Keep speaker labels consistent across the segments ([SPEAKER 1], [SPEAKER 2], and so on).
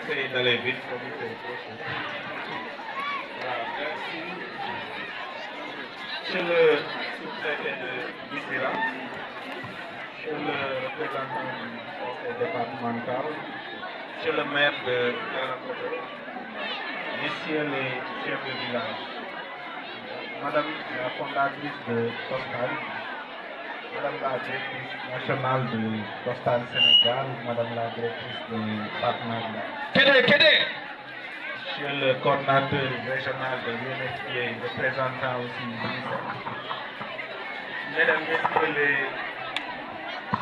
[SPEAKER 1] Essayez d'aller vite comme c'est possible. Voilà, merci. Monsieur le sous-préfet de Missira, monsieur le représentant du conseil départemental, monsieur le maire de Yarakoto, messieurs les chefs de village, madame la fondatrice de Tostan, madame la directrice nationale de Tostan Sénégal, madame la directrice de partenariat. Monsieur le coordinateur régional de l'UNFPA, représentant aussi l'UNICEF. Mesdames, Messieurs les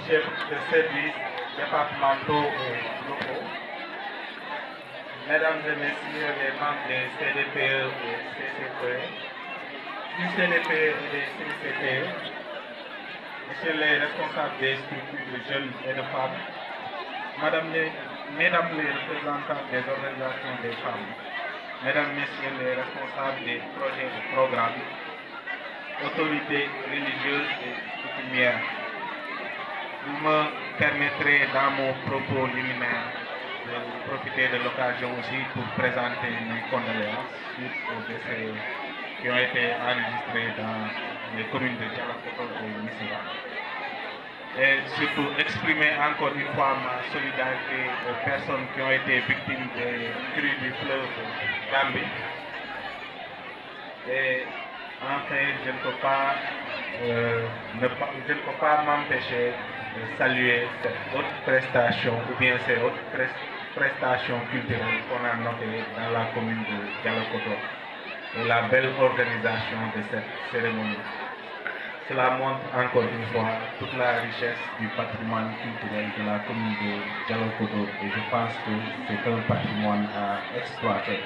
[SPEAKER 1] chefs de services départementaux et locaux. Mesdames et Messieurs les membres des CDPE et CCPE, du CDPE et des CCPE, Messieurs les responsables des structures de jeunes et de femmes, Mesdames les représentants des organisations des femmes, Mesdames, Messieurs les responsables des projets et programmes, autorités religieuses et coutumières, vous me permettrez dans mon propos liminaire de profiter de l'occasion aussi pour présenter mes condoléances suite aux décès qui ont été enregistrés dans les communes de Dialakoto et Missira. Et surtout exprimer encore une fois ma solidarité aux personnes qui ont été victimes des crues du fleuve Gambie. Et enfin, je ne peux pas m'empêcher de saluer cette haute prestation ou bien ces hautes prestations culturelles qu'on a notées dans la commune de Dialakoto et la belle organisation de cette cérémonie. Cela montre encore une fois toute la richesse du patrimoine culturel de la commune de Dialakoto et je pense que c'est un patrimoine à exploiter.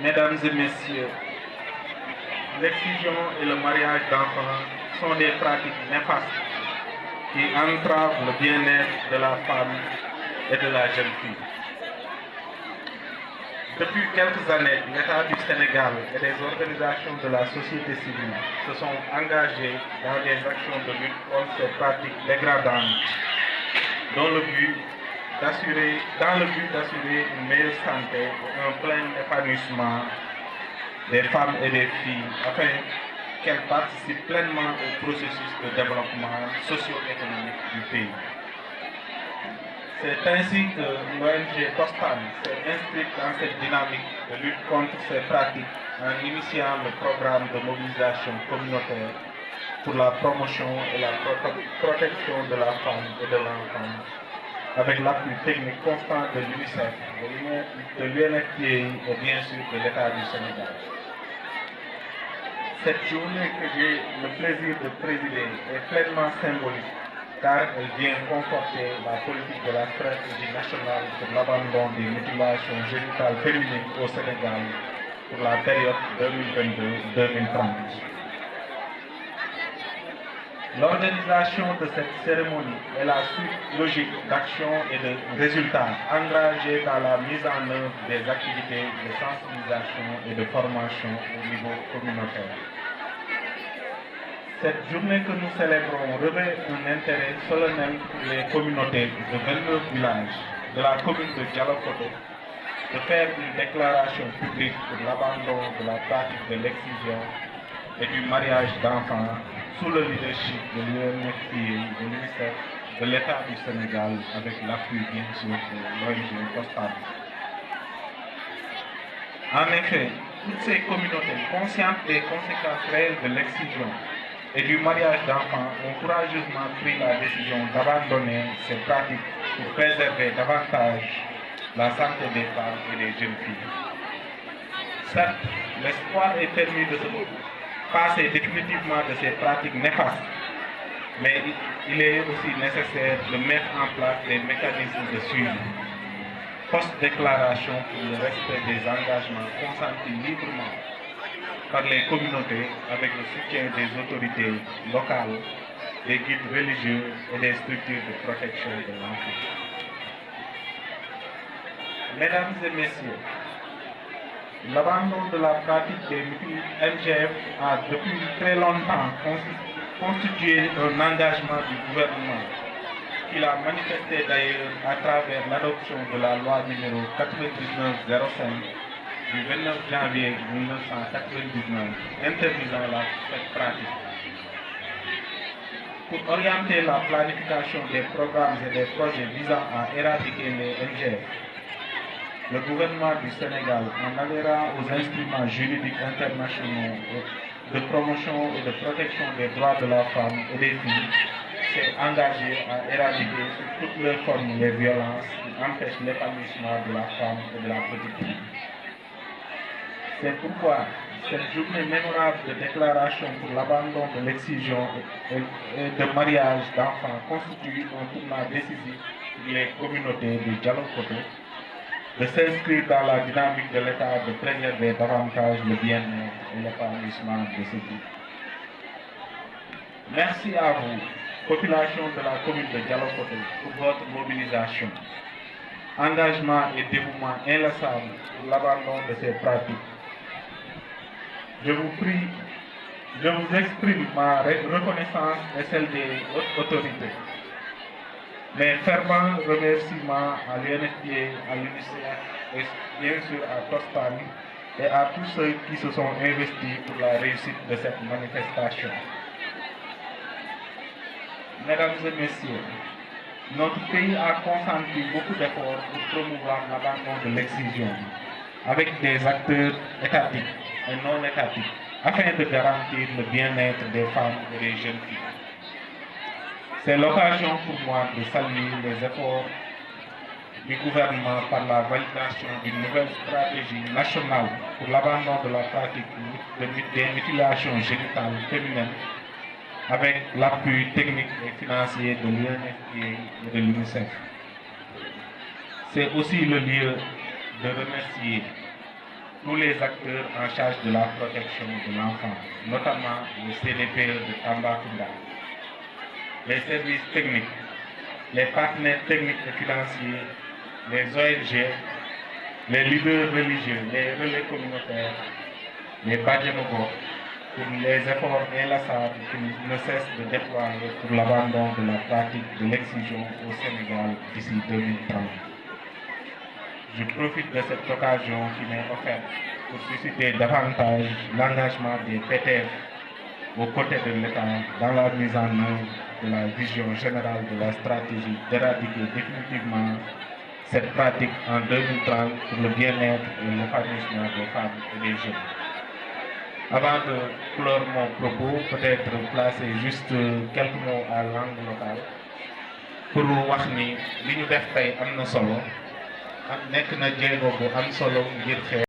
[SPEAKER 1] Mesdames et messieurs, l'excision et le mariage d'enfants sont des pratiques néfastes qui entravent le bien-être de la femme et de la jeune fille. Depuis quelques années, l'État du Sénégal et des organisations de la société civile se sont engagés dans des actions de lutte contre ces pratiques dégradantes dans le but d'assurer une meilleure santé et un plein épanouissement des femmes et des filles afin qu'elles participent pleinement au processus de développement socio-économique du pays. C'est ainsi que l'ONG Tostan s'est inscrite dans cette dynamique de lutte contre ces pratiques en initiant le programme de mobilisation communautaire pour la promotion et la protection de la femme et de l'enfant, avec l'appui technique constant de l'UNICEF, de l'UNFPA et bien sûr de l'État du Sénégal. Cette journée que j'ai le plaisir de présider est pleinement symbolique car elle vient conforter la politique de la stratégie nationale pour l'abandon des mutilations génitales féminines au Sénégal pour la période 2022-2030. L'organisation de cette cérémonie est la suite logique d'actions et de résultats engagés dans la mise en œuvre des activités de sensibilisation et de formation au niveau communautaire. Cette journée que nous célébrons revêt un intérêt solennel pour les communautés de 29 villages de la commune de Dialakoto de faire une déclaration publique pour l'abandon de la pratique de l'excision et du mariage d'enfants sous le leadership de l'UNFPA, de l'UNICEF, de l'État du Sénégal avec l'appui bien sûr de l'ONG Tostan. En effet, toutes ces communautés conscientes des conséquences réelles de l'excision et du mariage d'enfants ont courageusement pris la décision d'abandonner ces pratiques pour préserver davantage la santé des femmes et des jeunes filles. Certes, l'espoir est permis de se passer définitivement de ces pratiques néfastes, mais il est aussi nécessaire de mettre en place des mécanismes de suivi, post-déclaration pour le respect des engagements consentis librement par les communautés avec le soutien des autorités locales, des guides religieux et des structures de protection de l'enfant. Mesdames et messieurs, l'abandon de la pratique des MGF a depuis très longtemps constituait un engagement du gouvernement qu'il a manifesté d'ailleurs à travers l'adoption de la loi numéro 9905 du 29 janvier 1999 interdisant cette pratique. Pour orienter la planification des programmes et des projets visant à éradiquer les MGF, le gouvernement du Sénégal, en adhérant aux instruments juridiques internationaux de promotion et de protection des droits de la femme et des filles, s'est engagé à éradiquer sous toutes les formes les violences qui empêchent l'épanouissement de la femme et de la petite fille. C'est pourquoi cette journée mémorable de déclaration pour l'abandon de l'excision et de mariage d'enfants constitue un tournant décisif pour les communautés de Dialokoto de s'inscrire dans la dynamique de l'État de préserver davantage le bien-être et l'épanouissement de ce groupe. Merci à vous, population de la commune de Dialokoto, pour votre mobilisation, engagement et dévouement inlassable pour l'abandon de ces pratiques. Je vous exprime ma reconnaissance et celle des autorités. Mes fervents remerciements à l'UNFPA, à l'UNICEF et bien sûr à Tostani et à tous ceux qui se sont investis pour la réussite de cette manifestation. Mesdames et messieurs, notre pays a consenti beaucoup d'efforts pour promouvoir l'abandon de l'excision avec des acteurs étatiques et non étatiques afin de garantir le bien-être des femmes et des jeunes filles. C'est l'occasion pour moi de saluer les efforts du gouvernement par la validation d'une nouvelle stratégie nationale pour l'abandon de la pratique des mutilations génitales féminines avec l'appui technique et financier de l'UNFPA et de l'UNICEF. C'est aussi le lieu de remercier tous les acteurs en charge de la protection de l'enfant, notamment le CDPE de Tambacounda, les services techniques, les partenaires techniques et financiers, les ONG, les leaders religieux, les relais communautaires, les Badjanogos, pour les efforts inlassables qu'ils ne cessent de déployer pour l'abandon de la pratique de l'excision au Sénégal d'ici 2030. Je profite de cette occasion qui m'est offerte pour susciter davantage l'engagement des PTF aux côtés de l'État dans la mise en œuvre de la vision générale de la stratégie d'éradiquer définitivement cette pratique en 2030 pour le bien-être et l'épanouissement des femmes et des jeunes. Avant de clore mon propos, peut-être placer juste quelques mots à langue locale pour wax ni li ñu def tey am na solo nekk na jéego bu am solo ngir xeex